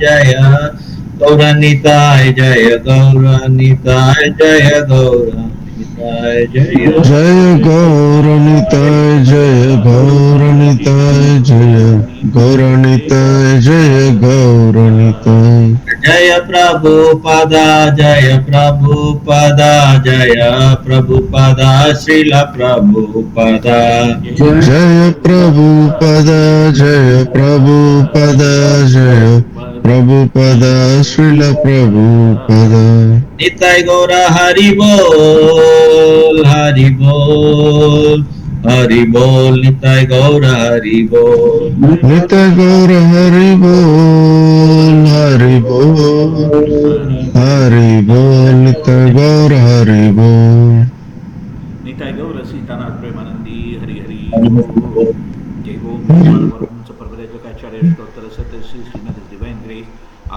जय गौरनिताय जय गौरनिताय जय गौरनिताय जय जय गौरनिताय जय गौरनिताय जय गौरनिताय जय गौरनिताय जय प्रभुपदा जय प्रभुपदा जय प्रभुपदा श्रील प्रभुपदा जय प्रभुपदा जय प्रभुपदा जय प्रभुपदा श्रील प्रभुपदा निताय गौर हरि बोल हरि बोल हरि बोल निताय गौर हरि बोल निताय गौर हरि बोल हरि बोल हरि बोल निताय गौर हरि बोल निताय गौर सीतानाथ प्रेमानंदी हरि हरि बोल जय ओम श्रीमद परमहंस प्रवरेजकाचार्य स्तोत्र सत्य श्री श्रीमद डिवाइन ग्रेस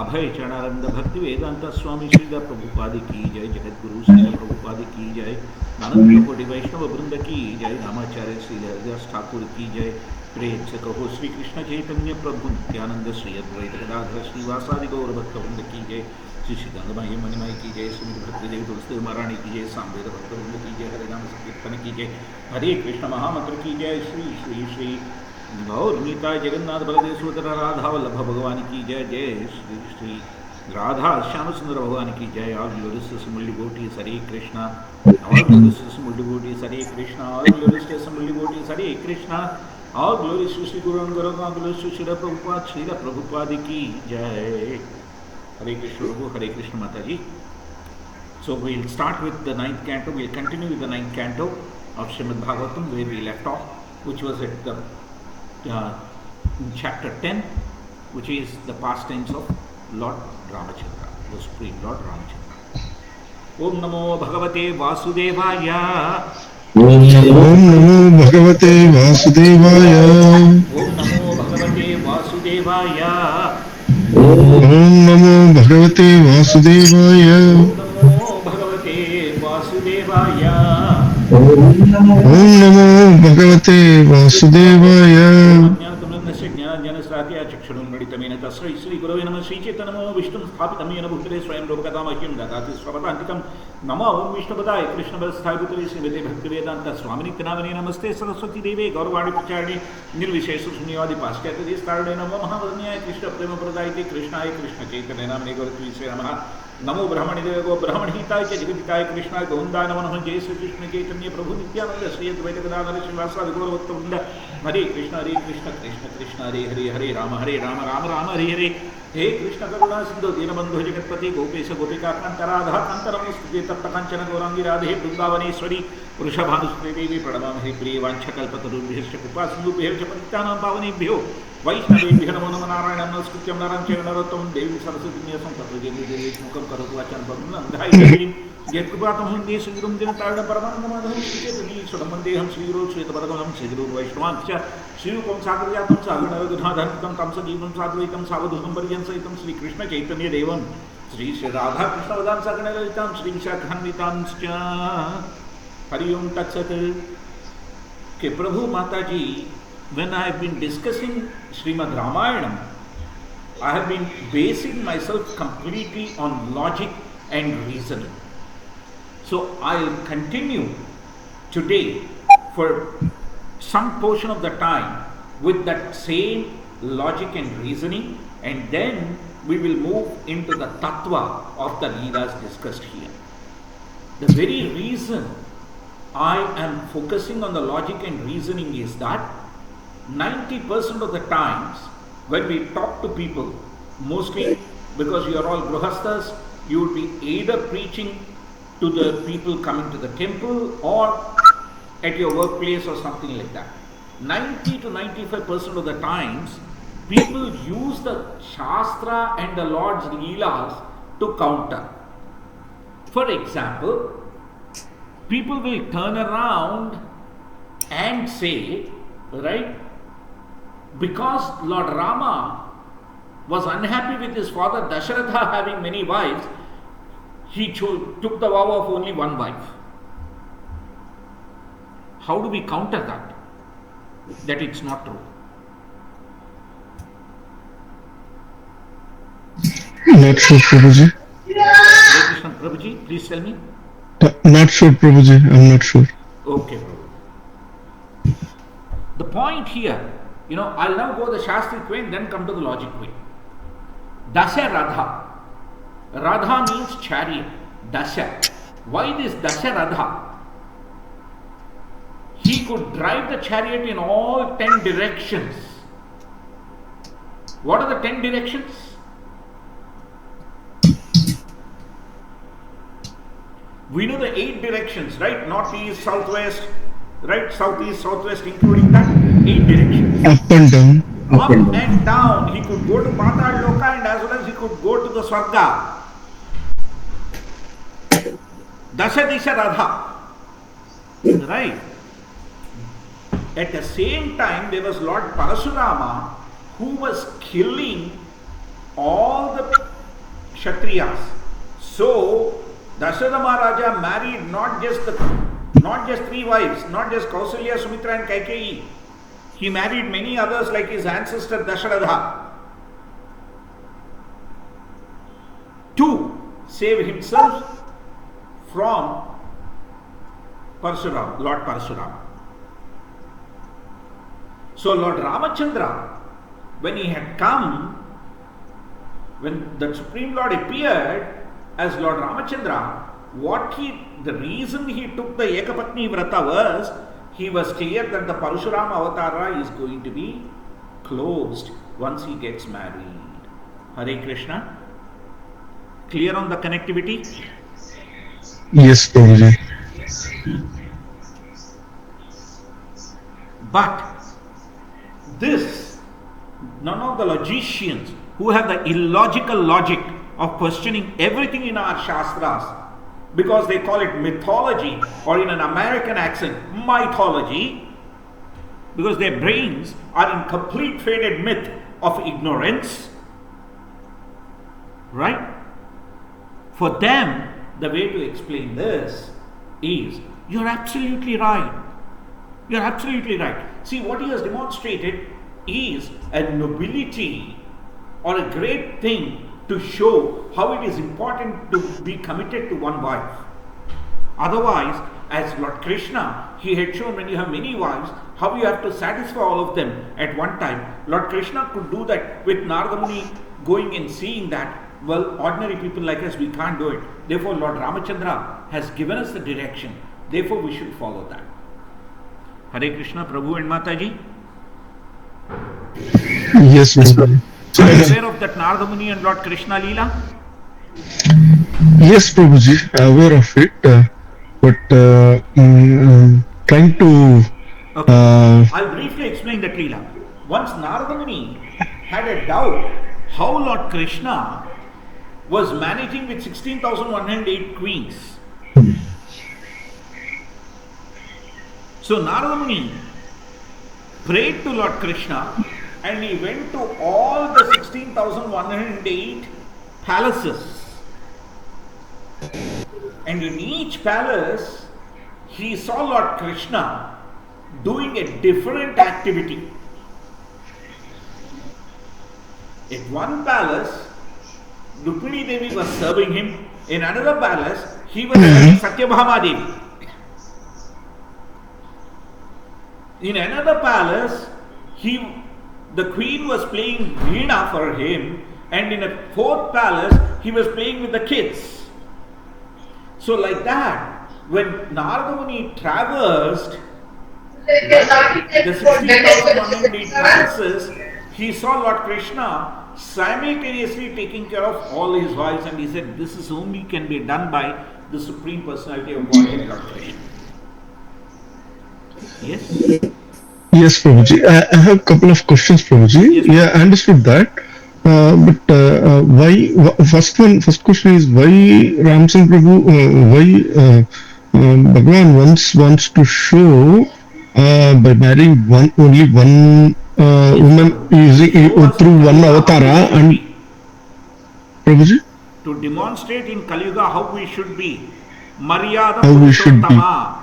अभय चरणानंद भक्ति वेदांत स्वामी श्रील प्रभुपाद की जय जगतगुरु श्रील प्रभुपाद की जय अनंत कोटि वैष्णव वृंद की जय रामाचार्य श्री हरिदास ठाकुर की जय प्रेम से कहो श्री कृष्ण चैतन्य प्रभु नित्यानंद श्री अद्वैत गदाधर श्रीवासादि गौर भक्त वृंद की जय श्री श्री गंगमाई मणिमाई की जय श्रीमद भक्ति देवी तुलसी महारानी की जय सांवेद भक्त वृंद की जय हरिनाम संकीर्तन की जय हरे कृष्ण महामंत्र की जय श्री श्री श्री गौर नीता जगन्नाथ बलदेव सुभद्रा राधा वल्लभ भगवान की जय जय श्री श्री राधा श्याम सुंदर भगवान की जय ऑल ग्लोरियस मुरली डिवोटीज हरे कृष्णा ऑल ग्लोरियस मुरली डिवोटीज हरे कृष्णा ऑल ग्लोरियस मुरली डिवोटीज हरे कृष्णा ऑल ग्लोरियस श्री गुरु ग्लोरियस श्री प्रभुपाद की जय हरे कृष्ण प्रभु हरे कृष्ण माता जी. So we'll start with the ninth canto. We'll continue with the ninth canto of Srimad Bhagavatam where we left off, which was at the chapter 10, which is the past tense of Lord Ramachandra, the Supreme Lord Ramachandra. Om Namo Bhagavate Vasudevaya. ओम नमो भगवते वासुदेवाय Om Namo Bhagavate Vasudevaya. ओम नमो भगवते वासुदेवाय Om Namo Bhagavate Vasudevaya. ओम नमो भगवते वासुदेवाय ज्ञानज्ञानस्रात्या चक्षुरुन्मिलितमेन तस्मै श्रीगुरवे नमः श्रीचैतन्यनमो विष्णुं स्थापितं येन भूतले स्वयं रूपकथामह्यं ददाति स्वपदान्तिकं नमो ओं विष्णुपदाय कृष्णपदस्थाय भूतले श्रीमते भक्तिवेदान्त स्वामिनित्यनामने नमस्ते सरस्वती देवे गौरवाणी प्रचारिणे निर्विशेषशून्यवादी पाश्चात्यदेशतारिणे नमो महावदन्याय कृष्णप्रेमप्रदायिते कृष्णाय कृष्णचैतन्यनामने गौरत्वीसे नमः नमो ब्रह्मणिदेव गो ब्रह्मणहिताय च जगदिताय कृष्णाय गोविन्दाय नमः जय श्री कृष्ण चैतन्य प्रभु नित्यानंद श्री अद्वैत गदाधर श्रीवासादि गौरभक्तवृंद हरे कृष्ण कृष्ण कृष्ण हरे हरे हरे राम राम राम हरे हरे हे कृष्ण करुणा सिंधु दीनबंधु जगत्पति गोपेश गोपिका कांत राधा कांत नमोस्तुते तप्त कांचन गौरांगी राधे वृंदावनेश्वरी वृषभानुसुते देवी प्रणमामि प्रिय वाञ्छकल्पतरुभ्यश्च कृपा सिन्धुभ्यश्च पतितानां पावनेभ्यो वैष्णवेभ्यो नमो नमः नारायणं नमस्कृत्य नरं चैव नरोत्तमं देवीं सरस्वतीं व्यासं ततो जयमुखं करोतु वाचालं पवनं धायि यत्कृपातं वन्दे श्रीगुरुं दिनतारिणं परमानन्दमाधवं श्रीचैतन्येश्वरं वन्देऽहं श्रीगुरुं श्वेतपदकमलं श्रीगुरुवैष्णवांश्च श्रीरूपं सागरजातं सागरनरगुणाधर्मितं तं सजीवं साद्वैतं सावधूतं पर्यंसहितं श्रीकृष्णचैतन्यदेवं श्रीराधाकृष्णवदां सगणललितां श्रीविशाखान्वितांश्च हरि ओम तत्सत. के प्रभु माता जी, when I have been discussing Srimad Ramayanam, I have been basing myself completely on logic and reasoning. So I'll continue today for some portion of the time with that same logic and reasoning, and then we will move into the tattva of the leelas discussed here. The very reason I am focusing on the logic and reasoning is that 90% of the times when we talk to people, mostly because you are all grihasthas, you would be either preaching to the people coming to the temple or at your workplace or something like that. 90 to 95% of the times, people use the Shastra and the Lord's Leelas to counter. For example, people will turn around and say, right, because Lord Rama was unhappy with his father Dasharatha having many wives, he took the vow of only one wife. How do we counter that? That it's not true. Not sure, Prabhuji. Hare Krishna, Prabhuji, please tell me. Not sure, Prabhuji. I'm not sure. Okay, Prabhu. The point here, I'll now go the Shastric way and then come to the logic way. Dasha Radha. Radha means chariot. Dasha. Why this Dasha Radha? He could drive the chariot in all 10 directions. What are the 10 directions? We know the 8 directions, right? North, east, southwest, right? Southeast, southwest, including that 8 directions. Up and down. Up and down. He could go to Patal Loka and as well as he could go to the Swarga. Dasha Disha Radha. Right. At the same time, there was Lord Parasurama who was killing all the Kshatriyas. So, Dasharatha Maharaja married not just 3 wives, not just Kausalya, Sumitra and Kaikeyi. He married many others like his ancestor Dasharatha to save himself from Parasuram, Lord Parasuram. So Lord Ramachandra, when he had come, when the Supreme Lord appeared as Lord Ramachandra, the reason he took the Ekapatni Vrata was, he was clear that the Parashuram Avatara is going to be closed once he gets married. Hare Krishna. Clear on the connectivity? Yes, Prabhuji. But this, none of the logicians who have the illogical logic of questioning everything in our Shastras, because they call it mythology, or in an American accent, mythology, because their brains are in complete faded myth of ignorance, right? For them, the way to explain this is, you're absolutely right. You're absolutely right. See, what he has demonstrated is a nobility or a great thing to show how it is important to be committed to one wife. Otherwise, as Lord Krishna, he had shown when you have many wives, how you have to satisfy all of them at one time. Lord Krishna could do that with Narada Muni going and seeing that. Well, ordinary people like us, we can't do it. Therefore, Lord Ramachandra has given us the direction. Therefore, we should follow that. Hare Krishna, Prabhu and Mataji. Yes, Prabhuji. Are you aware of that Narada Muni and Lord Krishna Leela? Yes, Prabhuji, aware of it, but trying to. Okay. I'll briefly explain that Leela. Once Narada Muni had a doubt how Lord Krishna was managing with 16,108 queens. So Narada Muni prayed to Lord Krishna and he went to all the 16,108 palaces. And in each palace, he saw Lord Krishna doing a different activity. At one palace, Rukmini Devi was serving him. In another palace, he was serving Satyabhama Devi. In another palace, the queen was playing veena for him, and in a fourth palace, he was playing with the kids. So like that, when Narada Muni traversed the 16,108 palaces, he saw Lord Krishna simultaneously taking care of all his wives, and he said, this is only can be done by the Supreme Personality of Godhead, Lord Krishna. Yes? Yes, Prabhuji. I have a couple of questions, Prabhuji. Yes, I understood that. But why? First question is why Ramsing Prabhu? Why Bhagavan wants to show by marrying only one woman using through one avatara and Prabhuji? To demonstrate in Kali Yuga how we should be. Maryada How we should be. Purushottama.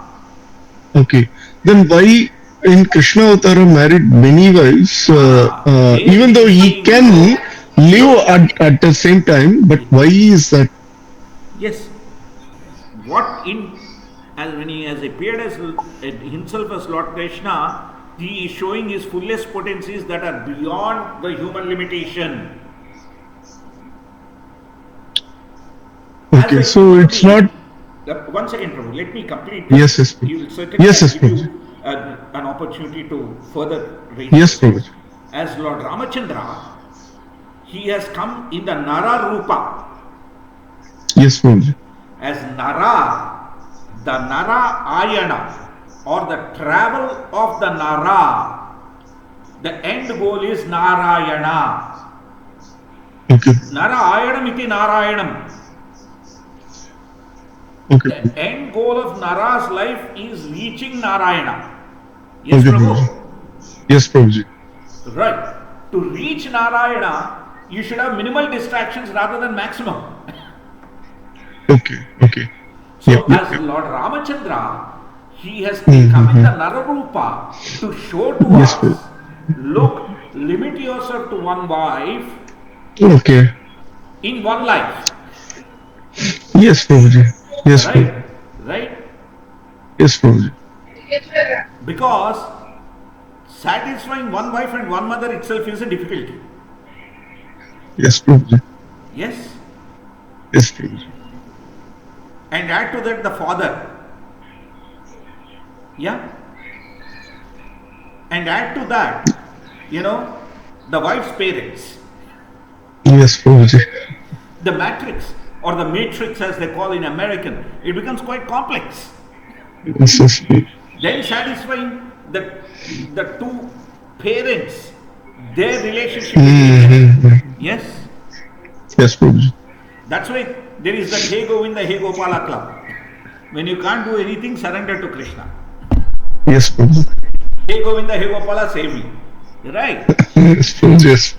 Okay. Then why in Krishna Avatara married many wives, even though he can live at the same time, but why is that? Yes. What in as when he has appeared as himself as Lord Krishna, he is showing his fullest potencies that are beyond the human limitation. Okay, so it's not. 1 second, Prabhu. Let me complete. Yes, yes, You will certainly yes, yes, give you an opportunity to further raise. Yes, Prabhu. As Lord Ramachandra, he has come in the Nara Rupa. Yes, Prabhu. As Nara, the Nara Ayana, or the travel of the Nara, the end goal is Narayana. Okay. Narayanam iti Narayanam. Okay. The end goal of Nara's life is reaching Narayana. Yes, Okay, Prabhu? Yes, Prabhuji. Right. To reach Narayana, you should have minimal distractions rather than maximum. Okay, okay. So, as Lord Ramachandra, he has come in the Nararupa to show to us, look, limit yourself to one wife. Okay. In one life. Yes, Prabhuji. Yes, right? Right? Yes, Prabhuji. Because satisfying one wife and one mother itself is a difficulty. Yes, Prabhuji. Yes? Yes, Prabhuji. And add to that the father. Yeah? And add to that, the wife's parents. Yes, Prabhuji. The matrix or the matrix as they call in American, it becomes quite complex. Yes, yes. Then satisfying the two parents, their relationship. Yes? Yes, Prabhuji. That's why there is that Hey Govinda, Hey Gopala club. When you can't do anything, surrender to Krishna. Yes, Prabhuji. Hey Govinda, Hey Gopala, save me. Right? Yes, Prabhuji. Yes.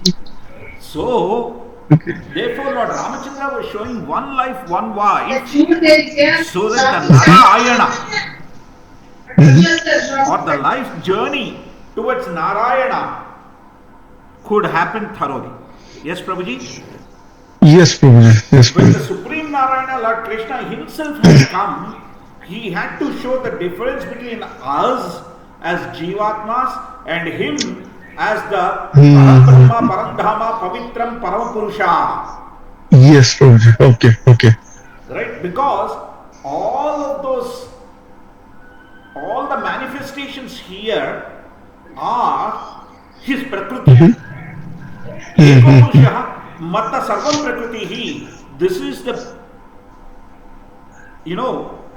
So, therefore, Lord Ramachandra was showing one life, one wife, so that the Narayana or the life journey towards Narayana could happen thoroughly. Yes, Prabhuji? Yes, Prabhuji. Yes, When Prabhuji. the Supreme Narayana, Lord Krishna himself has come, he had to show the difference between us as Jivatmas and him as the Parabrahma, Parandhama, Pavitram, Paramapurusha. Yes, Prabhuji. Okay, okay. Right? Because all the manifestations here are his Prakriti. Ekapurusha, Matta Sarvam Prakritihi. This is the,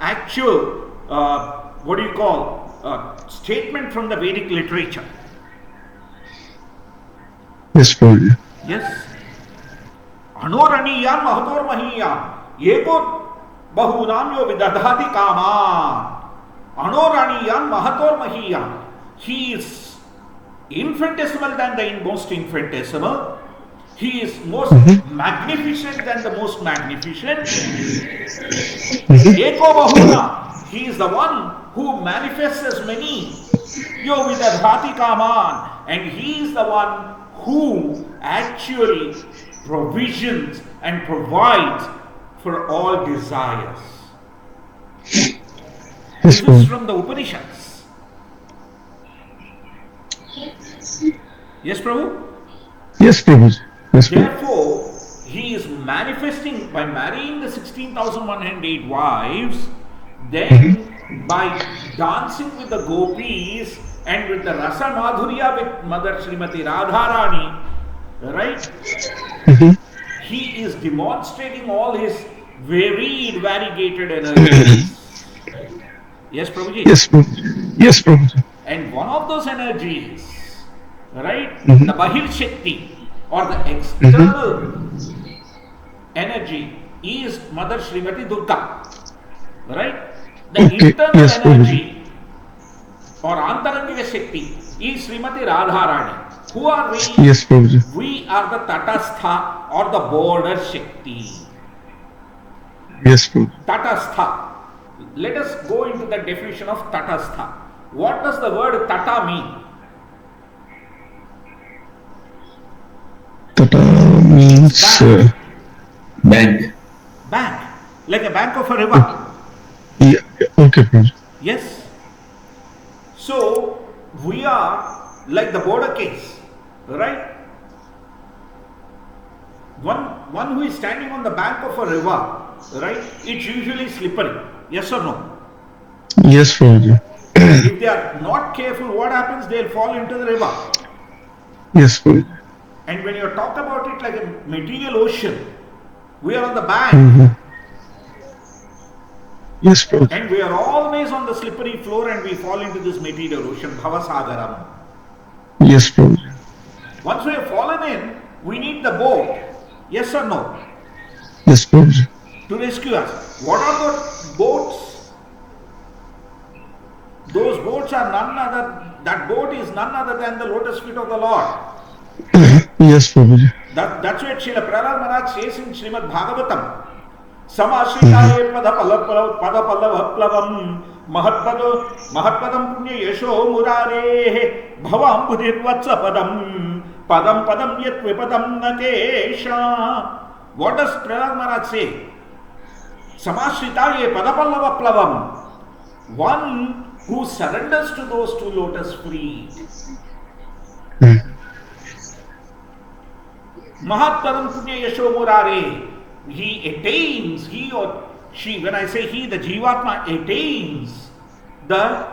actual, statement from the Vedic literature. Yes, Prabhuji. Yes. Anoraniyan Mahator Mahiyan. Eko Bahunam Yo Vidadhati Kaman. Anoraniyan Mahator Mahiyan. He is infinitesimal than the most infinitesimal. He is most magnificent than the most magnificent. Eko Bahuna. He is the one who manifests as many. Yo Vidadhati Kaman. And he is the one who actually provisions and provides for all desires. This is from the Upanishads. Yes, Prabhu? Yes, Prabhuji. Yes, Prabhuji. Therefore, he is manifesting by marrying the 16,108 wives, then by dancing with the gopis and with the Rasa Madhurya with Mother Srimati Radharani, right? He is demonstrating all his varied, variegated energies. Yes, Prabhuji? Yes, Prabhuji. Yes, Prabhuji. And one of those energies, right, the Bahir Shakti or the external energy is Mother Srimati Durga, right? The internal energy or Antarangika Shakti is Srimati Radharani. Who are we? Yes, Prabhuji. We are the Tatastha or the border Shakti. Yes, Prabhuji. Tatastha. Let us go into the definition of Tatastha. What does the word Tata mean? Tata means bank? Bank. Bank. Like a bank of a river. Yeah. Okay, Prabhuji. Yes. So, we are like the border case. Right? One who is standing on the bank of a river, right? It's usually slippery. Yes or no? Yes, Prabhuji. If they are not careful, what happens? They'll fall into the river. Yes, Prabhuji. And when you talk about it like a material ocean, we are on the bank. Mm-hmm. Yes, Prabhuji. And we are always on the slippery floor and we fall into this material ocean, Bhavasagaram. Yes, Prabhuji. Once we have fallen in, we need the boat. Yes or no? Yes, Prabhuji. To rescue us. What are those boats? Those boats are none other, that boat is none other than the lotus feet of the Lord. Yes, Prabhuji. That's what Srila Prahlad Maharaj says in Srimad Bhagavatam. Samashritaye padapallavaplavam mahatpadam punya yesho murare bhavam buddhirvatsa padam yat vipadam nakesha. What does Prahlad Maharaj say? Samashritaye padapallavaplavam. One who surrenders to those two lotus feet. Mahatpadam punya yesho murare. He attains, he or she, when I say he, the Jivatma attains the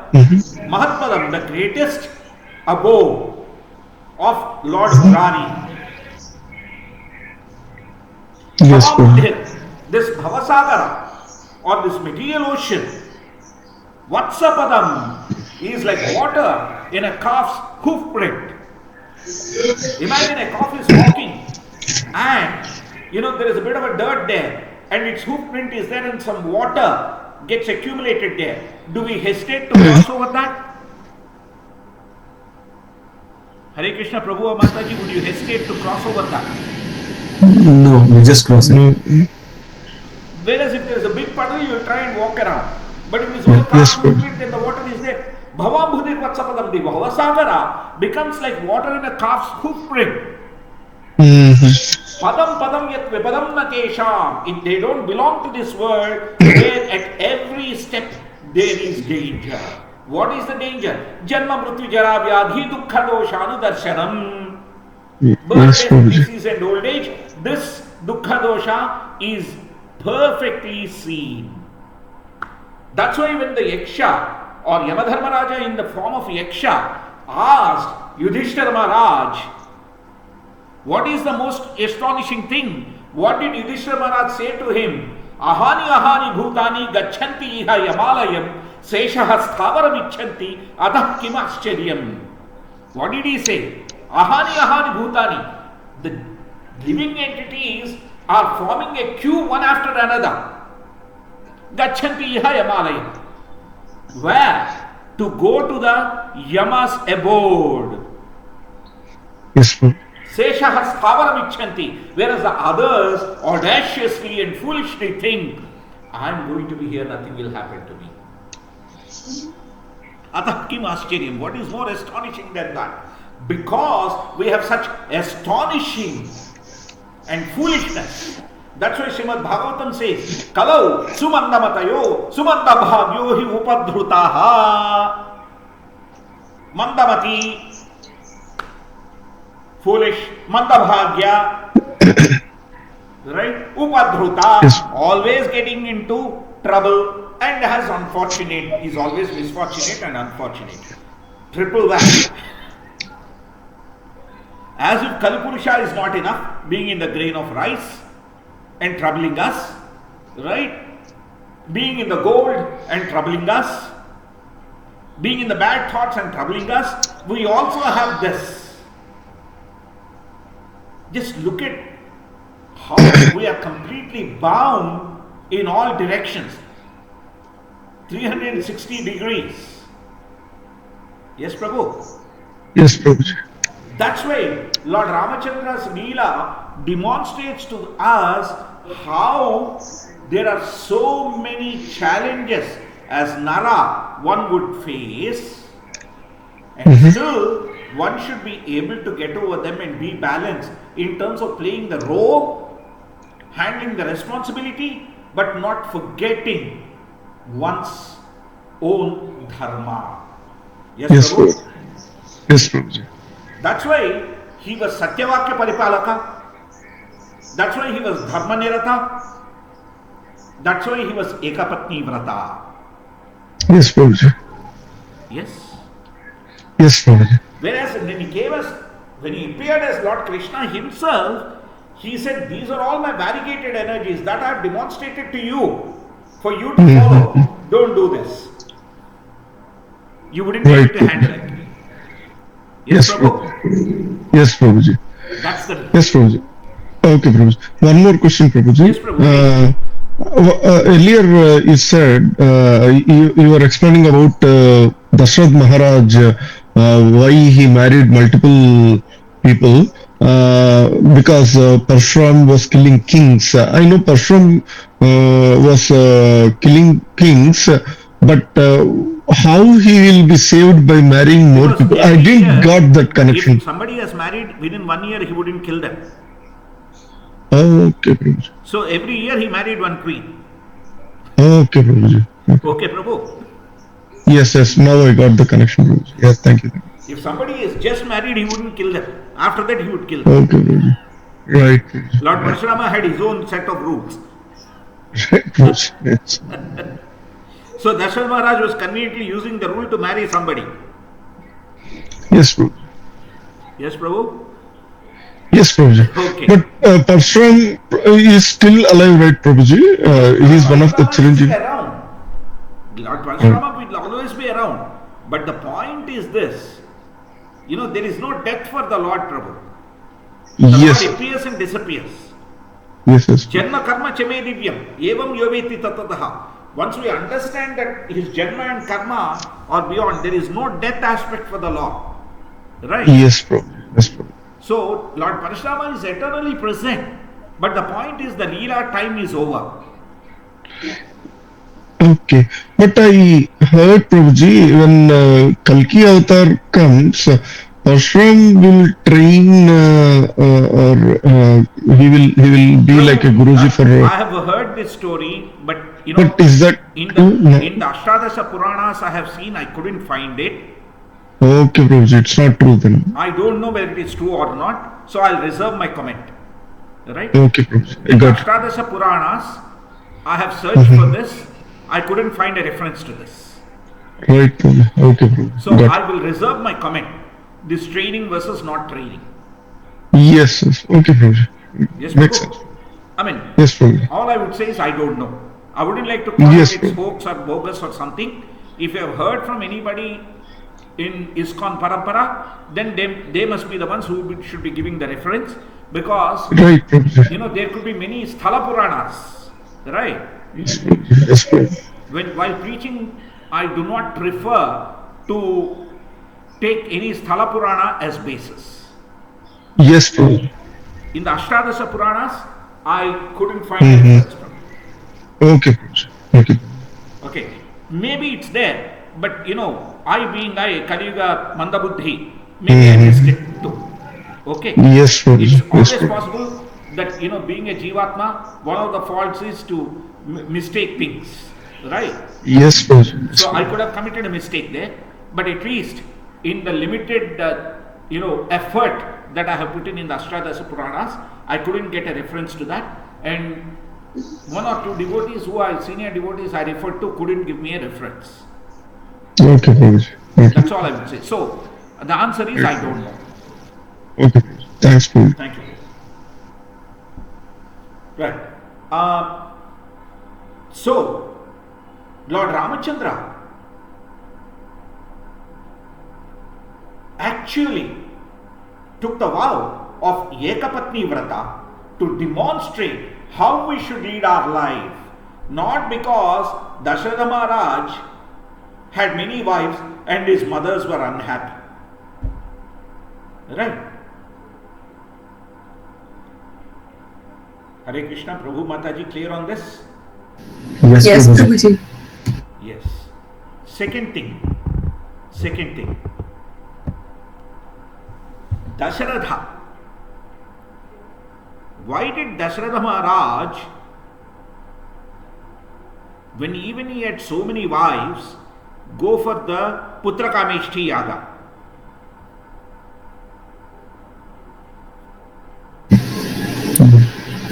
Mahatpadam, the greatest abode of Lord Murari. Yes, Prabhuji. This Bhavasagara or this material ocean, Vatsapadam is like water in a calf's hoof print. Imagine a calf is walking and there is a bit of a dirt there and its hoof print is there and some water gets accumulated there. Do we hesitate to cross over that? Hare Krishna Prabhu or Mataji, would you hesitate to cross over that? No, we just cross it. No. Whereas if there is a big puddle, you will try and walk around. But if it's only calf's hoof print and the water is there, Bhavam Bhudir Vatsapadam, the Bhavasagara becomes like water in a calf's hoof print. Padam yat vipadam nakesham. If they don't belong to this world, where at every step there is danger. What is the danger? Janma mrityu jara vyadhi dukkha doshanu darshanam. Birth, death, disease and old age. This dukkha dosha is perfectly seen. That's why when the Yaksha or Yamadharmaraja in the form of Yaksha asked Yudhishthira Maharaj, what is the most astonishing thing? What did Yudhishthira Maharaj say to him? Ahani bhutani gacchanti iha yamalayam seshaha sthavaram icchanti atah kim ascharyam. What did he say? Ahani bhutani. The living entities are forming a queue one after another. Gacchanti iha yamalayam. Where? To go to the Yama's abode. Yes, Prabhuji. Seshaha sthavaram icchanti. Whereas the others audaciously and foolishly think, I am going to be here, nothing will happen to me. Atah kim ascharyam. What is more astonishing than that? Because we have such astonishing and foolishness. That's why Srimad Bhagavatam says, Kalau sumandamatayo sumandabhavyo hi upadhrutaha. Mandamati, foolish, mandabhagya, right? Upadhruta, Yes. always getting into trouble and has unfortunate, is always misfortunate and unfortunate. Triple that. As if Kalipurusha is not enough, being in the grain of rice and troubling us, right? Being in the gold and troubling us, being in the bad thoughts and troubling us, we also have this. Just look at how we are completely bound in all directions. 360 degrees. Yes, Prabhu? Yes, Prabhuji. That's why Lord Ramachandra's Leela demonstrates to us how there are so many challenges as Nara one would face, and still one should be able to get over them and be balanced in terms of playing the role, handling the responsibility, but not forgetting one's own dharma. Yes, Yes, Prabhu? Prabhuji. Yes, Prabhuji. That's why he was Satyavakya Paripalaka. That's why he was Dharma Nirata. That's why he was Ekapatni Vrata. Yes, Prabhuji. Yes. Yes, Prabhuji. Whereas when he appeared as Lord Krishna himself, he said, these are all my variegated energies that I have demonstrated to you for you to follow. Don't do this. You wouldn't be able to handle it. Yes, Prabhu? Yes, Prabhuji. That's the... Yes, Prabhuji. Okay, Prabhuji. One more question, Prabhuji. Yes, Prabhuji. Earlier you said you were explaining about Dashrath Maharaj, why he married multiple people, because Parshuram was killing kings. I know Parshuram was killing kings, but how he will be saved by marrying more Because people? I every didn't year, got that connection. If somebody has married within 1 year, he wouldn't kill them. Okay, Prabhuji. So every year he married one queen. Okay, Prabhuji. Okay, Prabhu? Yes, now I got the connection, Prabhuji. Yes, thank you. If somebody is just married, he wouldn't kill them. After that, he would kill them. Okay, Prabhuji. Right, Prabhuji. Lord Parshurama had his own set of rules. Right, Prabhuji. Yes. So Dashrath Maharaj was conveniently using the rule to marry somebody. Yes, Prabhuji. Yes, Prabhu? Yes, Prabhuji. Okay. But Parshuram is still alive, right, Prabhuji? He is one of the Chiranjeevi. Around. Lord Parshurama will always be around. But the point is this. There is no death for the Lord, Prabhu. The Yes. Lord appears and disappears. Yes. Janma karma chame divyam. Evam yoveti tatataha. Once we understand that his janma and karma are beyond, there is no death aspect for the Lord. Right? Yes, Prabhuji. Yes, Prabhuji. So, Lord Parashurama is eternally present. But the point is the Leela time is over. Okay. But I heard, Prabhuji, when Kalki Avatar comes, Parshuram will train or he will be like a Guruji for... I have heard this story, but But is that in true? No. the Ashtadasha Puranas I have seen, I couldn't find it. Okay, Prabhuji, it's not true then. I don't know whether it is true or not, so I'll reserve my comment. Right? Okay, Prabhuji. I In got it. Ashtadasha Puranas, I have searched for this. I couldn't find a reference to this. Right, Prabhuji. Okay, Prabhuji. So Got I will reserve my comment. This training versus not training. it. Yes. Okay, Prabhuji. Yes, Makes Prabhu? sense. I mean, Yes, Prabhuji. all I would say is I don't know. I wouldn't like to call Yes, it it's Prabhu. hoax or bogus or something. If you have heard from anybody in ISKCON Parampara, then they must be the ones who should be giving the reference, because Right, Prabhuji. there could be many Sthala Puranas, right? Yes, Prabhuji. Yes, Prabhuji. While preaching, I do not prefer to take any Sthala Purana as basis. Yes, Prabhuji. In the Ashtadasha Puranas, I couldn't find a reference from it. Okay, Prabhuji. Okay. Okay, maybe it's there, but I being a Kali Yuga Mandabuddhi, maybe I missed it too. Okay? Yes, Prabhuji. It's Yes, always Prabhuji. possible that, being a Jivatma, one of the faults is to mistake things, right? Yes, Prabhuji. Yes, So I Prabhuji. could have committed a mistake there, but at least in the limited, effort that I have put in the Ashtadasha Puranas, I couldn't get a reference to that, and one or two devotees who are senior devotees I referred to couldn't give me a reference. Okay, Prabhuji. Okay. That's all I would say. So the answer is I don't know. Okay, Prabhuji. Thanks, Prabhuji. Thank you. Right. So Lord Ramachandra actually took the vow of Ekapatni Vrata to demonstrate how we should lead our life, not because Dashratha Maharaj had many wives and his mothers were unhappy. Right? Hare Krishna, Prabhu Mataji, clear on this? Prabhuji. Yes, Prabhuji. Yes. Second thing. Dasharatha why did Dasharatha Maharaj, when even he had so many wives, go for the Putra Kameshti Yaga?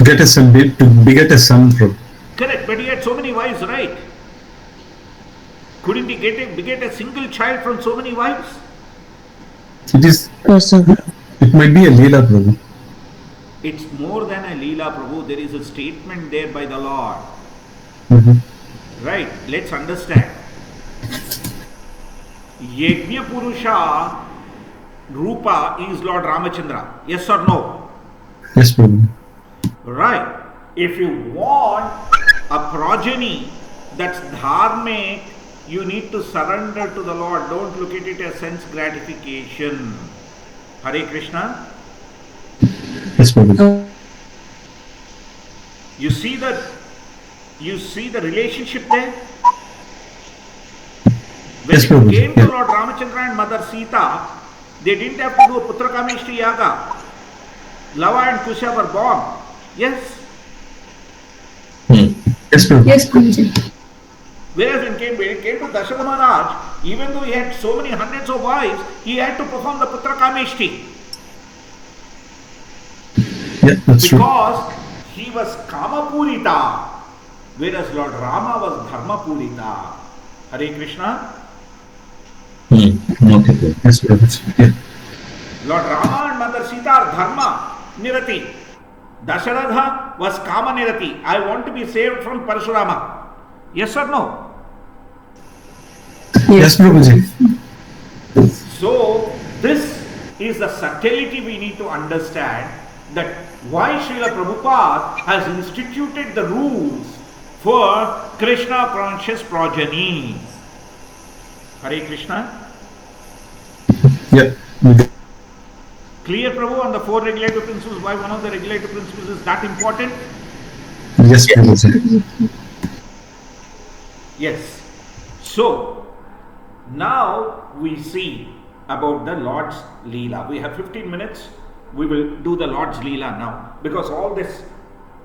Get a son, to beget a son from. Correct, but he had so many wives, right? Couldn't he beget a single child from so many wives? It is. Yes, sir. It might be a Leela, Prabhu. It's more than a Leela, Prabhu. There is a statement there by the Lord. Right, let's understand. Yajna Purusha Rupa is Lord Ramachandra. Yes or no? Yes, Prabhu. Right. If you want a progeny that's dharmic, you need to surrender to the Lord. Don't look at it as sense gratification. Hare Krishna. Yes, Prabhu. You see the relationship there? When Yes, it Prabhu. came to Lord Ramachandra and Mother Sita, they didn't have to do a Putra Kameshti Yaga. Lava and Kusha were born. Yes. Yes, Prabhu. Yes, Guruji. Whereas when it came to Dasharatha Maharaj, even though he had so many hundreds of wives, he had to perform the Putra Kameshti. Yeah, that's true. Because he was Kama Purita, whereas Lord Rama was Dharma Purita. Hare Krishna. Okay. Yes, Prabhu. Yeah. Lord Rama and Mother Sita are Dharma Nirati. Dasharatha was Kama Nirati. I want to be saved from Parashurama. Yes or no? Yes, Prabhuji. So, this is the subtlety we need to understand, that why Srila Prabhupada has instituted the rules for Krishna conscious progeny. Hare Krishna. Yeah. Clear, Prabhu, on the 4 regulative principles, why one of the regulative principles is that important? Yes, Prabhuji. Yes. So, now we see about the Lord's Leela. We have 15 minutes. We will do the Lord's Leela now, because all this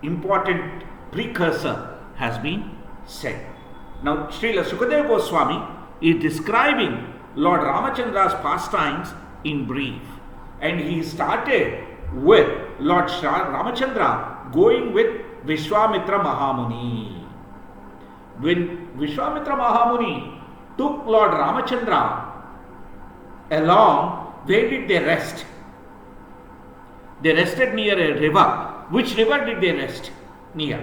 important precursor has been said. Now, Srila Sukadeva Goswami is describing Lord Ramachandra's pastimes in brief. And he started with Lord Ramachandra going with Vishwamitra Mahamuni. When Vishwamitra Mahamuni took Lord Ramachandra along, where did they rest? They rested near a river. Which river did they rest near?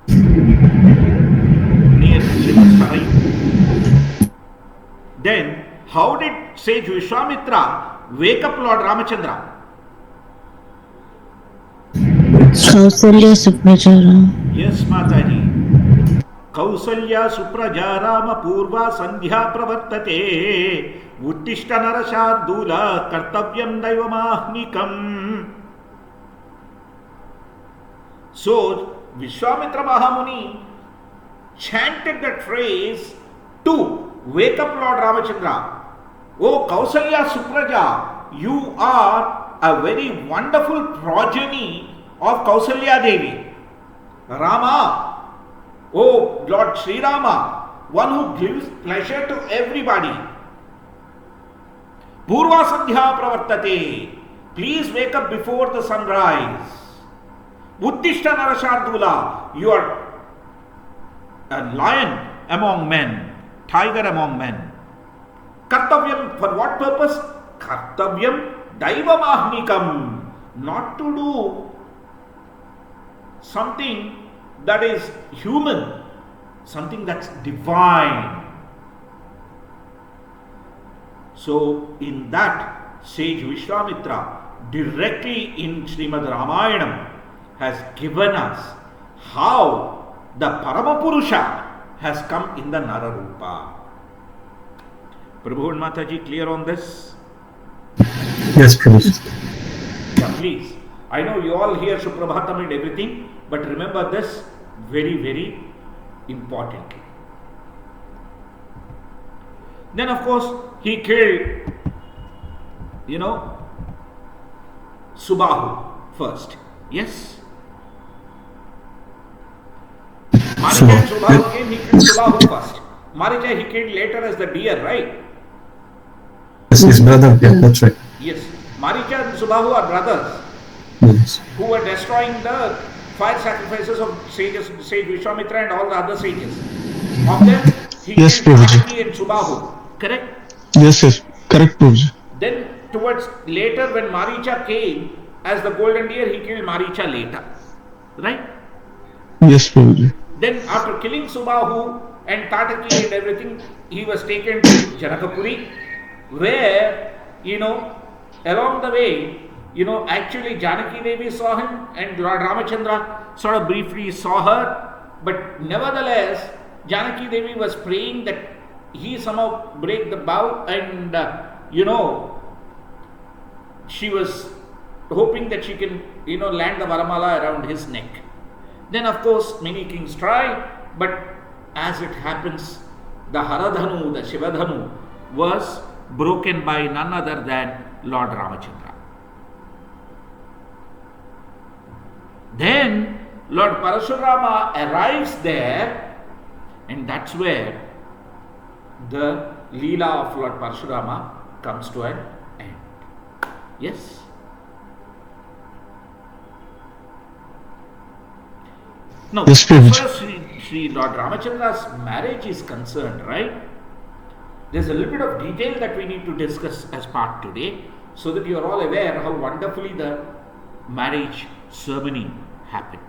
Near river Sarayu. Then, how did sage Vishwamitra wake up Lord Ramachandra? Kausalya Suprajara. Yes, Mataji. Kausalya Suprajarama Purva Sandhya Pravartate Uttishta Narashardula Kartavyam Daivamahnikam. So, Vishwamitra Mahamuni chanted that phrase to wake up Lord Ramachandra. Oh, Kausalya Supraja, you are a very wonderful progeny of Kausalya Devi. Rama, oh Lord Sri Rama, one who gives pleasure to everybody. Purva Sandhya Pravartate, please wake up before the sunrise. Uttishta Narashardula, you are a lion among men, tiger among men. Kartavyam, for what purpose? Kartavyam Daivamahnikam, not to do something that is human, something that's divine. So, in that, sage Vishwamitra directly in Srimad Ramayanam has given us how the Paramapurusha has come in the Nararupa. Prabhu and Mataji, clear on this? Yes, Prabhu. Yeah, please. I know you all hear Suprabhatam and everything, but remember this very, very importantly. Then, of course, he killed, Subahu first. Yes? So, Maricha and Subahu came, he killed Subahu first. Maricha he killed later as the deer, right? his brother, yeah, that's right. Yes. Maricha and Subahu are brothers Yes. who were destroying the fire sacrifices of sages, sage Vishwamitra and all the other sages. Of them, he Yes, killed Prabhuji. Janaki and Subahu. Correct? Yes. Correct, Prabhuji. Then towards later when Maricha came as the golden deer, he killed Maricha later. Right? Yes, Prabhuji. Then after killing Subahu and Tataki and everything, he was taken to Janakapuri, where, along the way, actually Janaki Devi saw him and Lord Ramachandra sort of briefly saw her, but nevertheless, Janaki Devi was praying that he somehow break the bow and, she was hoping that she can, land the Varamala around his neck. Then, of course, many kings try, but as it happens, the Haradhanu, the Shivadhanu, was broken by none other than Lord Ramachandra. Then, Lord Parashurama arrives there, and that's where the Leela of Lord Parashurama comes to an end. Yes? Now, Yes, as Prabhuji. far as Sri Lord Ramachandra's marriage is concerned, right? There's a little bit of detail that we need to discuss as part today, so that you are all aware how wonderfully the marriage ceremony happened.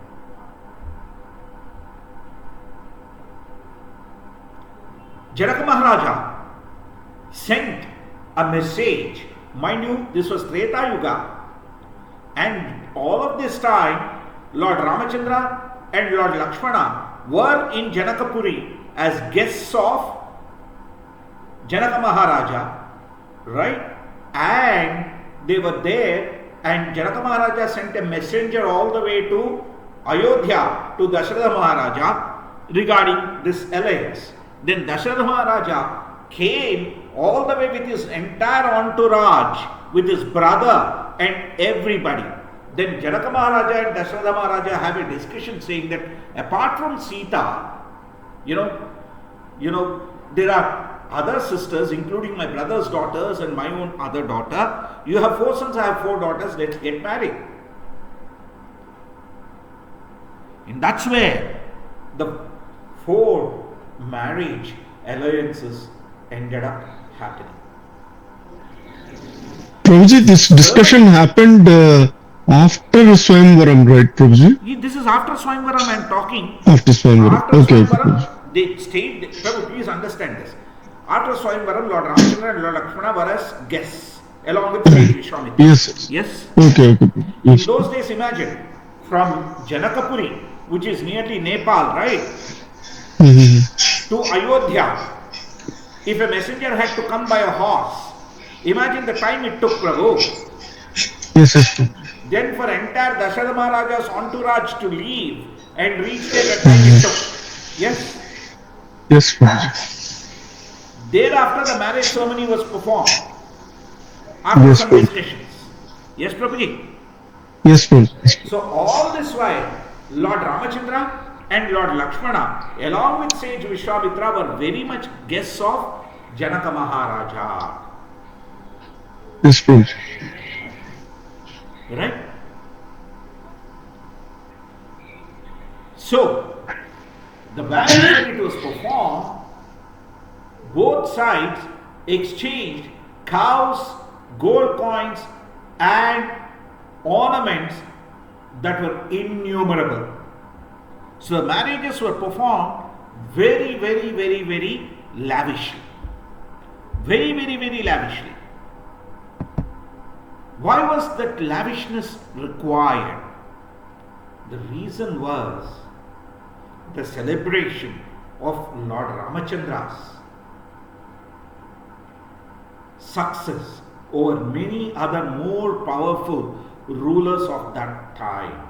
Janaka Maharaja sent a message. Mind you, this was Treta Yuga, and all of this time, Lord Ramachandra and Lord Lakshmana were in Janakapuri as guests of Janaka Maharaja, right? And they were there, and Janaka Maharaja sent a messenger all the way to Ayodhya to Dasharatha Maharaja regarding this alliance. Then Dasharatha Maharaja came all the way with his entire entourage, with his brother and everybody. Then Janaka Maharaja and Dasharatha Maharaja have a discussion saying that apart from Sita, there are other sisters, including my brother's daughters and my own other daughter. You have 4 sons, I have 4 daughters, let's get married. And that's where the 4 marriage alliances ended up happening. Prabhuji, this discussion happened after Swayamvaram, right, Prabhuji? This is after Swayamvaram I am talking. After Swayamvaram. After Okay. Swayamvaram, they stayed. Prabhu, please understand this. After Swayamvaram, Lord Ramachandra and Lord Lakshmana were as guests along with Sage Vishwamitra. Yes. Yes. Okay. Yes. In those days, imagine from Janakapuri, which is nearly Nepal, right, Mhm. to Ayodhya. If a messenger had to come by a horse, imagine the time it took, Prabhu. Yes. Then for entire Dasharatha Maharaja's entourage to leave and reach there, the time it took. Yes. Yes, Prabhuji. Thereafter, the marriage ceremony was performed after Yes, some Prabhu. discussions. Yes, Prabhuji. Yes, Prabhuji. So all this while, Lord Ramachandra and Lord Lakshmana, along with Sage Vishwamitra, were very much guests of Janaka Maharaja. Yes, Prabhuji. Right? So, the marriage when it was performed, both sides exchanged cows, gold coins, and ornaments that were innumerable. So the marriages were performed very, very, very, very lavishly. Very, very, very lavishly. Why was that lavishness required? The reason was the celebration of Lord Ramachandra's success over many other more powerful rulers of that time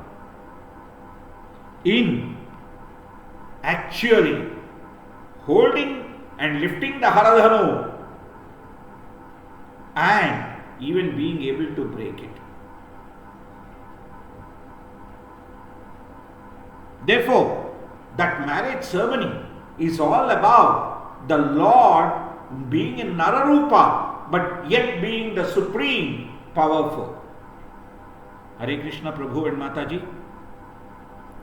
in actually holding and lifting the Haradhanu and even being able to break it. Therefore, that marriage ceremony is all about the Lord being in Nararupa, but yet being the supreme powerful. Hare Krishna, Prabhu and Mataji.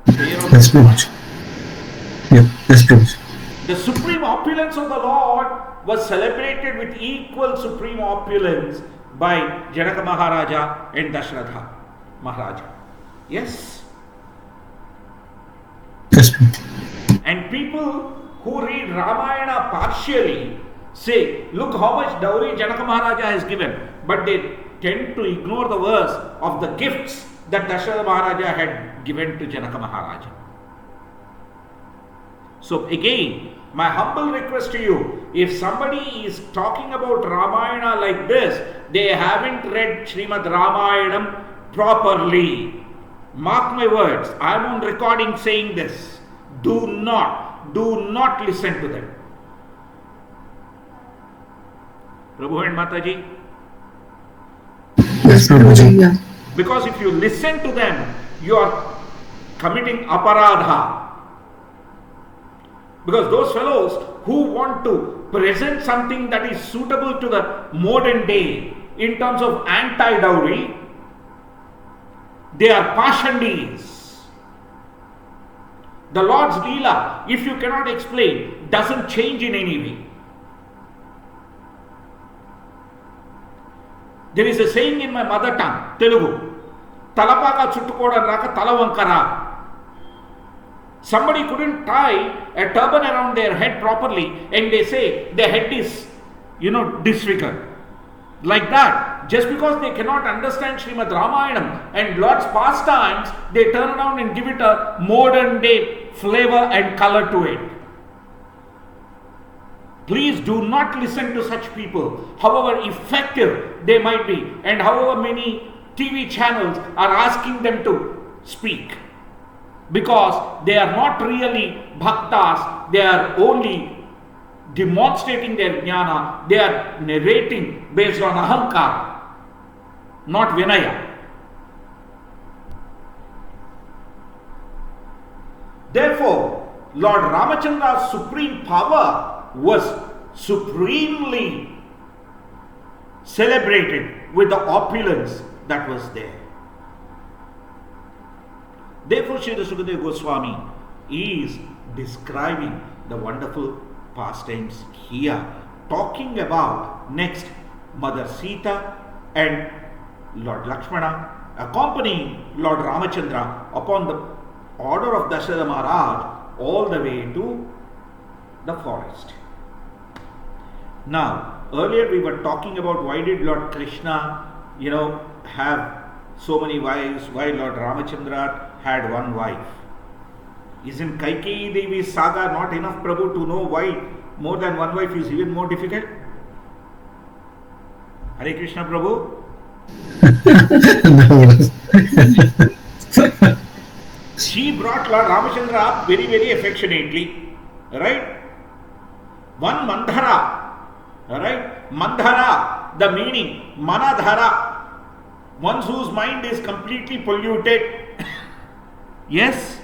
Yes, Prabhuji. Yeah, yes, Prabhuji. The supreme opulence of the Lord was celebrated with equal supreme opulence by Janaka Maharaja and Dashratha Maharaja. Yes. Yes, Prabhuji. And people who read Ramayana partially say, look how much dowry Janaka Maharaja has given. But they tend to ignore the verse of the gifts that Dasharatha Maharaja had given to Janaka Maharaja. So again, my humble request to you, if somebody is talking about Ramayana like this, they haven't read Srimad Ramayanam properly. Mark my words, I am on recording saying this. Do not listen to them. Prabhu and Mataji. Yes, Prabhuji. Because if you listen to them, you are committing aparadha. Because those fellows who want to present something that is suitable to the modern day in terms of anti-dowry, they are pashandis. The Lord's Leela, if you cannot explain, doesn't change in any way. There is a saying in my mother tongue, Telugu, Talapaka chuttukodan raka talavankara. Somebody couldn't tie a turban around their head properly and they say their head is, disfigured. Like that, just because they cannot understand Srimad Ramayanam and Lord's pastimes, they turn around and give it a modern day flavor and color to it. Please do not listen to such people, however effective they might be and however many TV channels are asking them to speak. Because they are not really bhaktas, they are only demonstrating their jnana, they are narrating based on ahankara, not vinaya. Therefore, Lord Ramachandra's supreme power was supremely celebrated with the opulence that was there. Therefore, Srila Sukadeva Goswami is describing the wonderful pastimes here, talking about next Mother Sita and Lord Lakshmana accompanying Lord Ramachandra upon the order of Dasharatha Maharaj all the way to the forest. Now, earlier we were talking about why did Lord Krishna, have so many wives, why Lord Ramachandra had one wife. Isn't Kaikeyi Devi's saga not enough, Prabhu, to know why more than one wife is even more difficult? Hare Krishna, Prabhu. She brought Lord Ramachandra up very, very affectionately. Right? One Mandhara. Right? Mandhara, the meaning, Manadhara. One whose mind is completely polluted. Yes?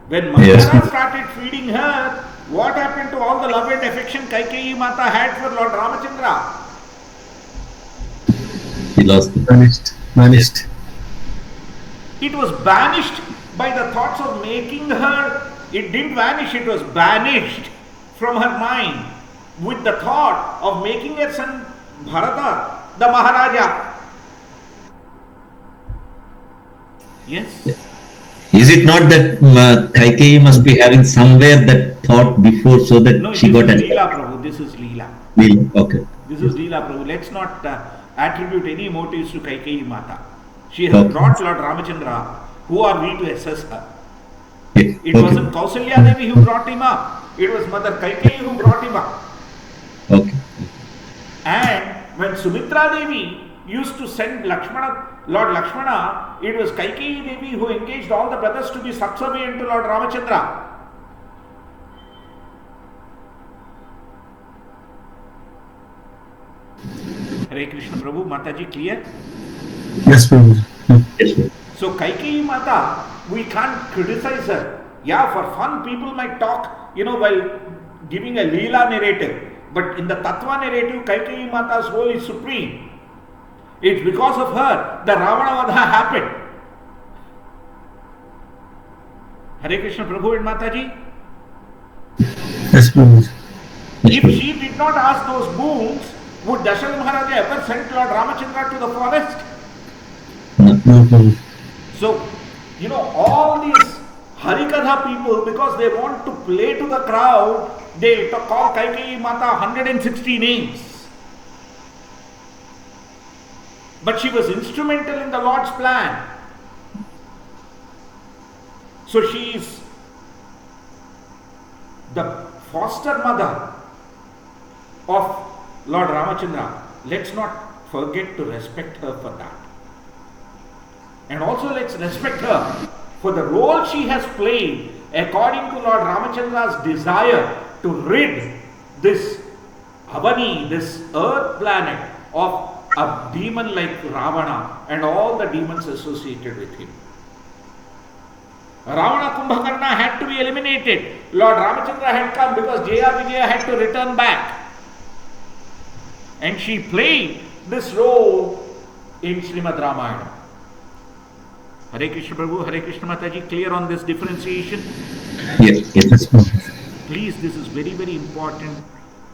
When Mandhara started feeding her, what happened to all the love and affection Kaikeyi Mata had for Lord Ramachandra? He lost it. Vanished. It was banished by the thoughts of making her. It didn't vanish, it was banished from her mind with the thought of making her son Bharata the Maharaja. Yes? Is it not that Kaikeyi must be having somewhere that thought before so that No, she got this is a... Leela, Prabhu. This is Leela. Leela, okay. This is Leela, Prabhu. Let's not attribute any motives to Kaikeyi Mata. She has Okay. brought Lord Ramachandra. Who are we to assess her? Yes. It Okay. wasn't Kausalya Devi who brought him up. It was Mother Kaikeyi who brought him up. Okay. And when Sumitra Devi used to send Lord Lakshmana, it was Kaikeyi Devi who engaged all the brothers to be subservient to Lord Ramachandra. Hare Krishna, Prabhu. Mataji, clear? Yes, Prabhuji. Yes, sir. So Kaikeyi Mata we can't criticize her. Yeah, for fun, people might talk, while giving a Leela narrative. But in the Tattva narrative, Kaikeyi Mata's role is supreme. It's because of her the Ravana Vadha happened. Hare Krishna Prabhu and Mataji. Yes, Prabhuji. If she did not ask those boons, would Dasharatha Maharaja ever send Lord Ramachandra to the forest? No, Prabhuji. So, all these Harikatha people, because they want to play to the crowd, they call Kaikeyi Mata 160 names. But she was instrumental in the Lord's plan. So she is the foster mother of Lord Ramachandra. Let's not forget to respect her for that. And also let's respect her for the role she has played according to Lord Ramachandra's desire to rid this Avani, this earth planet, of a demon like Ravana and all the demons associated with him. Ravana Kumbhakarna had to be eliminated. Lord Ramachandra had come because Jaya Vijaya had to return back. And she played this role in Srimad Ramayana. Hare Krishna Prabhu, Hare Krishna Mataji, clear on this differentiation? Yes, yes. Yes, Prabhuji. Please, this is very, very important.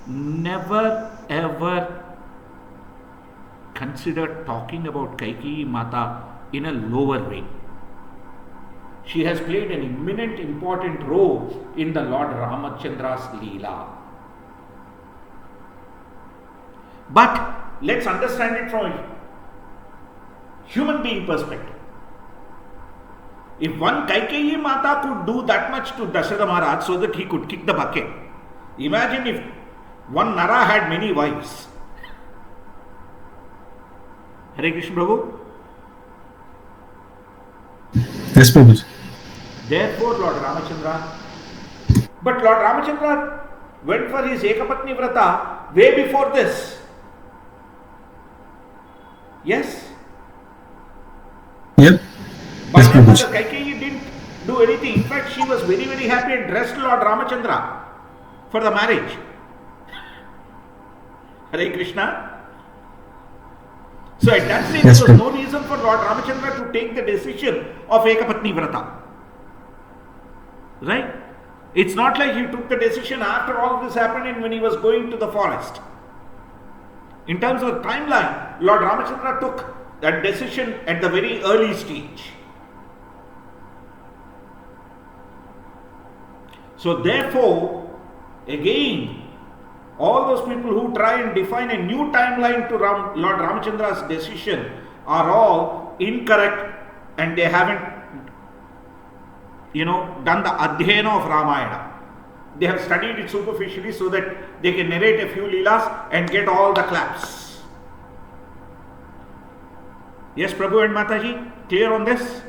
Never ever consider talking about Kaikeyi Mata in a lower way. She has played an eminent, important role in the Lord Ramachandra's Leela. But let's understand it from a human being perspective. If one Kaikeyi Mata could do that much to Dasharatha Maharaj so that he could kick the bucket, imagine if one Nara had many wives. Hare Krishna Prabhu. Yes, Prabhuji. Therefore, Lord Ramachandra. But Lord Ramachandra went for his Ekapatni Vrata way before this. Yes? Yep. But Yes, my mother Prabhuji. Kaikeyi didn't do anything. In fact, she was very, very happy and dressed Lord Ramachandra for the marriage. Hare Krishna. So at that stage, Yes, there was Prabhu. no reason for Lord Ramachandra to take the decision of Ekapatni Vrata. Right? It's not like he took the decision after all of this happened and when he was going to the forest. In terms of timeline, Lord Ramachandra took that decision at the very early stage. So therefore, again, all those people who try and define a new timeline to Lord Ramachandra's decision are all incorrect and they haven't, done the Adhyayana of Ramayana. They have studied it superficially so that they can narrate a few Leelas and get all the claps. Yes, Prabhu and Mataji, clear on this?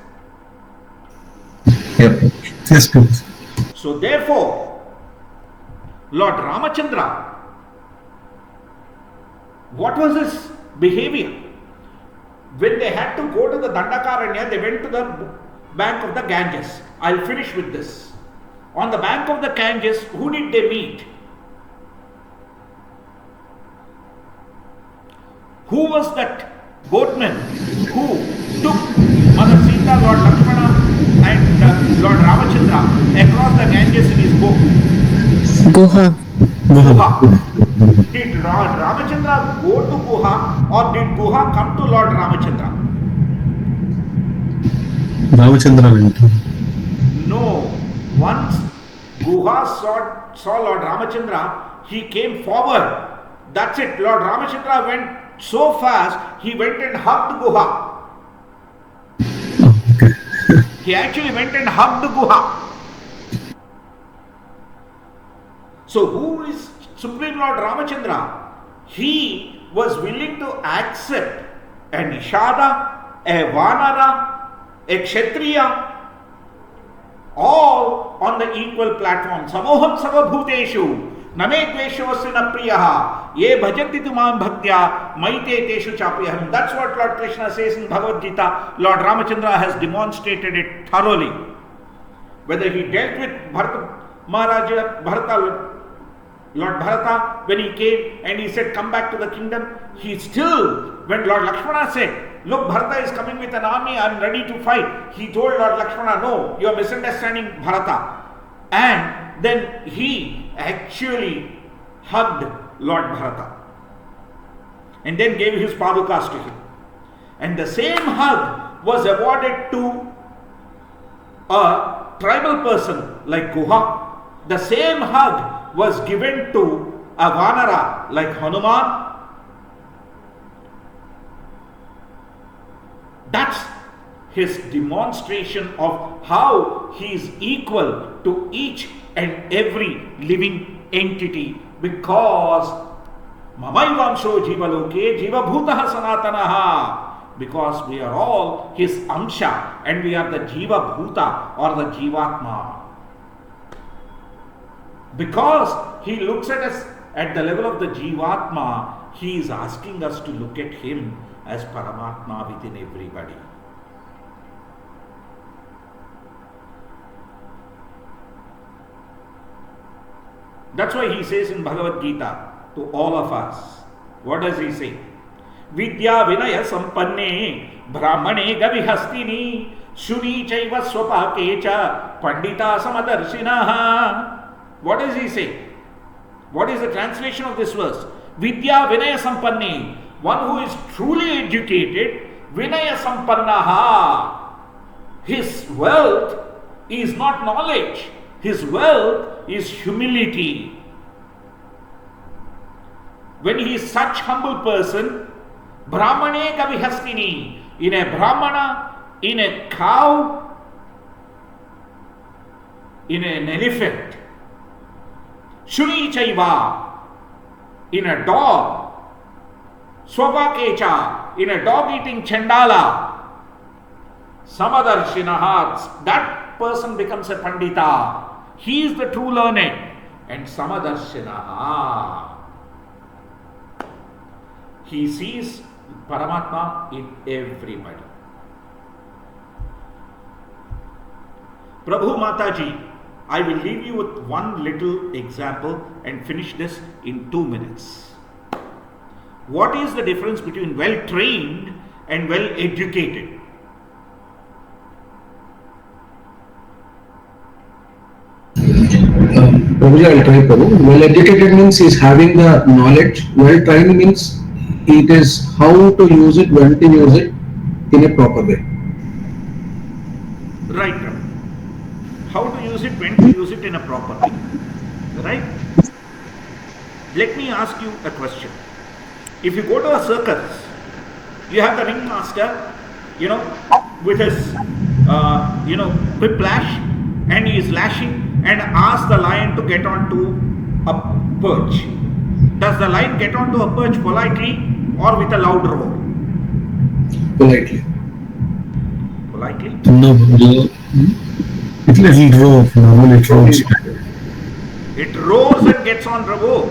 Yep. Yes, Prabhuji. So therefore, Lord Ramachandra, what was his behavior? When they had to go to the Dandakaranya, they went to the bank of the Ganges. I'll finish with this. On the bank of the Ganges, who did they meet? Who was that boatman who took Mother Sita, Lord Lakshmana and Lord Ramachandra across the Ganges in his boat? Guha. Guha. Did Lord Ramachandra go to Guha or did Guha come to Lord Ramachandra? Ramachandra went. No. Once Guha saw Lord Ramachandra, he came forward. That's it. Lord Ramachandra went so fast, he went and hugged Guha. Oh, okay. He actually went and hugged Guha. So who is Supreme Lord Ramachandra? He was willing to accept a Nishada, a Vanara, a Kshatriya, all on the equal platform. Samoham Savabhuteshu नमे द्वेषोऽस्य न प्रियः ये भजन्ति तु मां भक्त्या मयि तेषु चाप्यहम्. That's what Lord Krishna says in Bhagavad Gita. Lord Ramachandra has demonstrated it thoroughly. Whether he dealt with Lord Bharata, when he came and he said, come back to the kingdom, he still, when Lord Lakshmana said, look, Bharata is coming with an army, I am ready to fight, he told Lord Lakshmana, no, you are misunderstanding Bharata. And then he actually hugged Lord Bharata and then gave his padukas to him. And the same hug was awarded to a tribal person like Guha. The same hug was given to a Vanara like Hanuman. That's his demonstration of how he is equal to each and every living entity, because Mamaivansho Jivaloke Jiva Bhutaha Sanatanaha, because we are all his Amsha and we are the Jiva Bhuta or the Jivatma. Because he looks at us at the level of the Jivatma, he is asking us to look at him as Paramatma within everybody. That's why he says in Bhagavad Gita to all of us, what does he say? Vidya Vinaya Sampanne Brahmane Gavihastini Shuni Chaiva Swapakecha Pandita Samadarshinaha. What does he say? What is the translation of this verse? Vidya Vinaya Sampanne, one who is truly educated, Vinaya Sampannaha. His wealth is not knowledge, his wealth is humility. When he is such humble person, Brahmane Kavihastini, in a Brahmana, in a cow, in an elephant, Shuni Chaiva, in a dog, Swavakecha, in a dog eating Chandala, Samadarshinaha, that person becomes a Pandita. He is the true learned. And Samadarshinaha, he sees Paramatma in everybody. Prabhu Mataji, I will leave you with one little example and finish this in 2 minutes. What is the difference between well trained and well educated? Prabhuji, I'll try, Prabhu. Well educated means he is having the knowledge. Well trained means it is how to use it, when to use it in a proper way. Right, Prabhu. How to use it, when to use it in a proper way. Right? Let me ask you a question. If you go to a circus, you have the ringmaster, with his, whiplash, and he is lashing and asks the lion to get onto a perch. Does the lion get onto a perch politely or with a loud roar? Politely. Politely? No, it little roar, normally it roars. It roars and gets on rabo.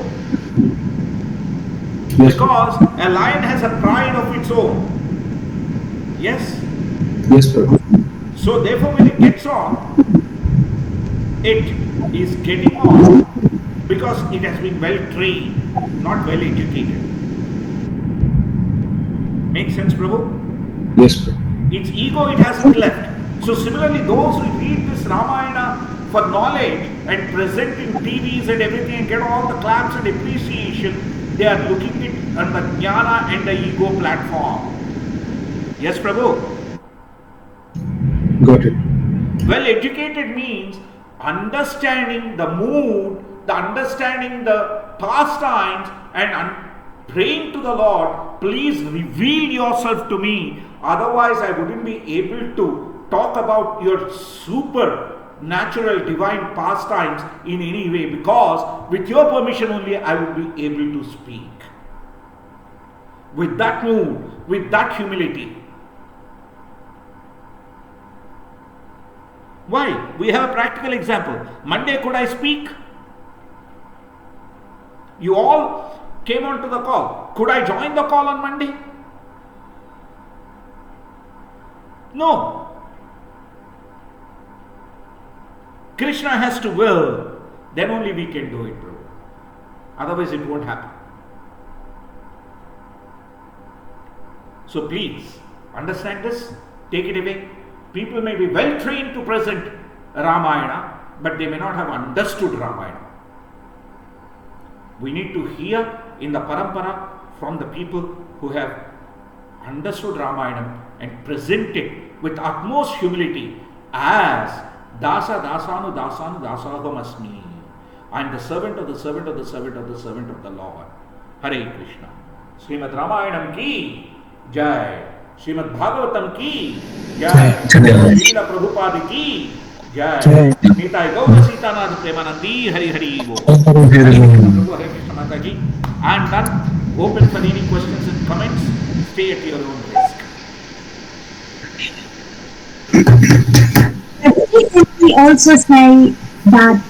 Yes. Because a lion has a pride of its own. Yes? Yes, Prabhu. So therefore when it gets on, it is getting on because it has been well trained, not well educated. Make sense, Prabhu? Yes, Prabhu. Its ego it hasn't left. So similarly, those who read this Ramayana for knowledge and present in TVs and everything and get all the claps and appreciation, they are looking it on the jnana and the ego platform. Yes, Prabhu? Got it. Well educated means understanding the mood, understanding the pastimes, and praying to the Lord, please reveal yourself to me, otherwise I wouldn't be able to talk about your supernatural divine pastimes in any way, because with your permission only I would be able to speak. With that mood, with that humility. Why? We have a practical example. Monday could I speak? You all came onto the call. Could I join the call on Monday? No. Krishna has to will, then only we can do it, Prabhu. Otherwise it won't happen. So please, understand this, take it away. People may be well trained to present Ramayana, but they may not have understood Ramayana. We need to hear in the parampara from the people who have understood Ramayana and present it with utmost humility as Dasa Dasanu Dasanu Dasaham Asmi. I am the servant of the servant of the servant of the servant of the Lord. Hare Krishna. Srimad Ramayanam ki Jai. Srimad Bhagavatam ki Jai. Srila Prabhupada ki Jai. Nitai Gaura Sitanath Premanandi Hari Hari Bo. Prabhu Hare Krishna Mataji. And done. Open for any questions and comments. Stay at your own risk. We also say that,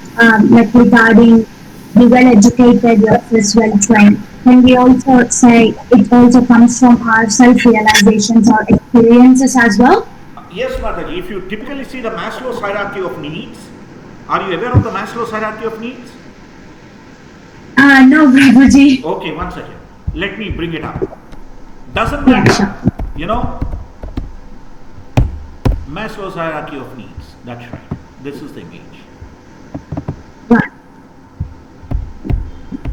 like regarding the well-educated versus well-trained, and we also say it also comes from our self-realizations or experiences as well. Yes, Mataji. If you typically see the Maslow's hierarchy of needs, are you aware of the Maslow's hierarchy of needs? No, Prabhuji. Okay, one second. Let me bring it up. Doesn't matter. Yeah, sure. You know, Maslow's hierarchy of needs. That's right. This is the image. Right.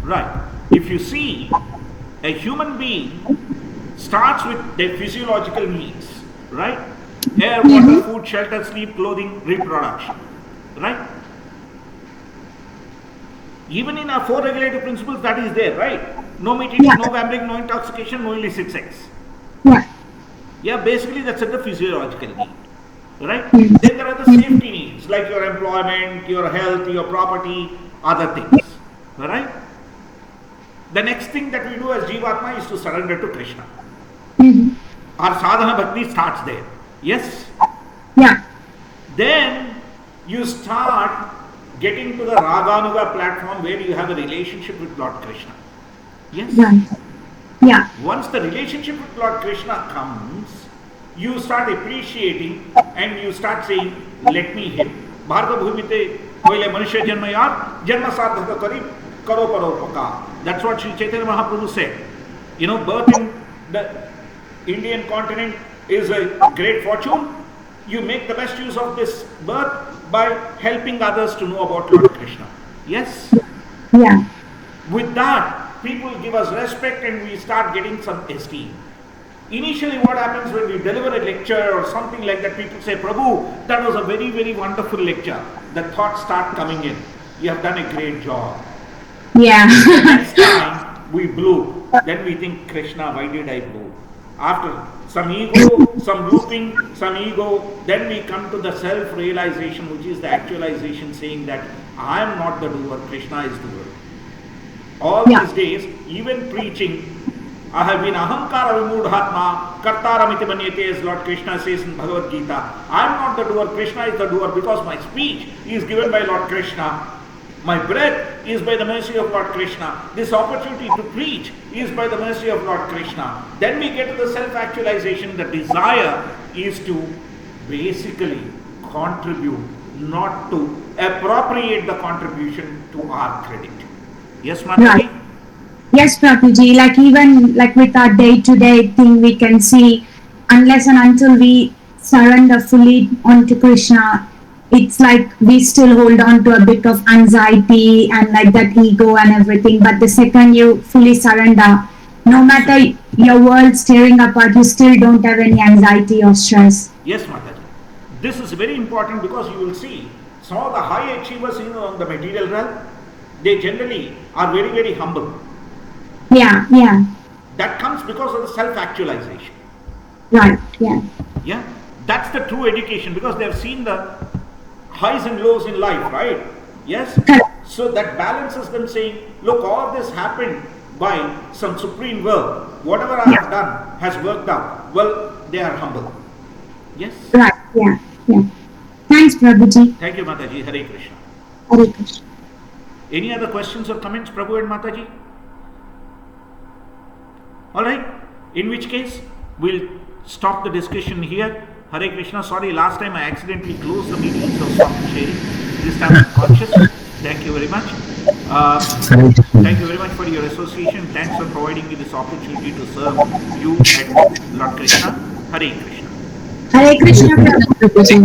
Right. If you see, a human being starts with their physiological needs, right? Air, water, food, shelter, sleep, clothing, reproduction, right? Even in our 4 regulative principles, that is there, right? No meat eating, Yeah. no gambling, no intoxication, no illicit sex. Yeah. Yeah, basically that's at the physiological need, right? Mhm. Then there are the safety needs, like your employment, your health, your property, other things, right? The next thing that we do as Jivatma is to surrender to Krishna. Mhm. Our sadhana bhakti starts there. Yes? Yeah. Then you start getting to the Raganuga platform where you have a relationship with Lord Krishna. Yes? Right. Yeah. Once the relationship with Lord Krishna comes, you start appreciating and you start saying, let me hit. Bharata Bhumite Koile Manushya Janma Yar, Janma Sadhaka Kari Karo Paropaka. That's what Sri Chaitanya Mahaprabhu said. You know, birth in the Indian continent is a great fortune. You make the best use of this birth by helping others to know about Lord Krishna. Yes? Yeah. With that, people give us respect and we start getting some esteem. Initially, what happens when we deliver a lecture or something like that, people say, Prabhu, that was a very, very wonderful lecture. The thoughts start coming in. You have done a great job. Yeah. Next time, we blew. Then we think, Krishna, why did I blow? After some ego, some looping, some ego, then we come to the self-realization, which is the actualization, saying that I am not the doer, Krishna is the doer. All these days, even preaching, I have been ahankara vimudhatma, kartaramiti manyate, as Lord Krishna says in Bhagavad Gita. I am not the doer, Krishna is the doer, because my speech is given by Lord Krishna. My breath is by the mercy of Lord Krishna. This opportunity to preach is by the mercy of Lord Krishna. Then we get to the self-actualization. The desire is to basically contribute, not to appropriate the contribution to our credit. Yes, Mataji? Right. Yes, Prabhuji. Like even like with our day-to-day thing, we can see unless and until we surrender fully onto Krishna, it's like we still hold on to a bit of anxiety and like that ego and everything. But the second you fully surrender, no matter your world's tearing apart, you still don't have any anxiety or stress. Yes, Mataji. This is very important because you will see some of the high achievers in the material realm, they generally are very, very humble. Yeah, yeah. That comes because of the self-actualization. Right, yeah. Yeah, that's the true education because they have seen the highs and lows in life, right? Yes? Correct. So that balances them saying, look, all of this happened by some supreme will. Whatever I have done has worked out. Well, they are humble. Yes? Right, yeah, yeah. Thanks, Prabhuji. Thank you, Mataji. Hare Krishna. Hare Krishna. Any other questions or comments, Prabhu and Mataji? All right. In which case, we'll stop the discussion here. Hare Krishna. Sorry, last time I accidentally closed the meeting, so stop sharing. This time I'm conscious. Thank you very much. Thank you very much for your association. Thanks for providing me this opportunity to serve you and Lord Krishna. Hare Krishna. Hare Krishna. Hare Krishna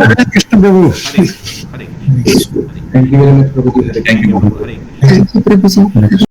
Prabhu. Hare Krishna. Hare Krishna. Thank you very much, Prabhuji. Hare Krishna. Thank you. Hare Krishna. Thank you, Prabhuji.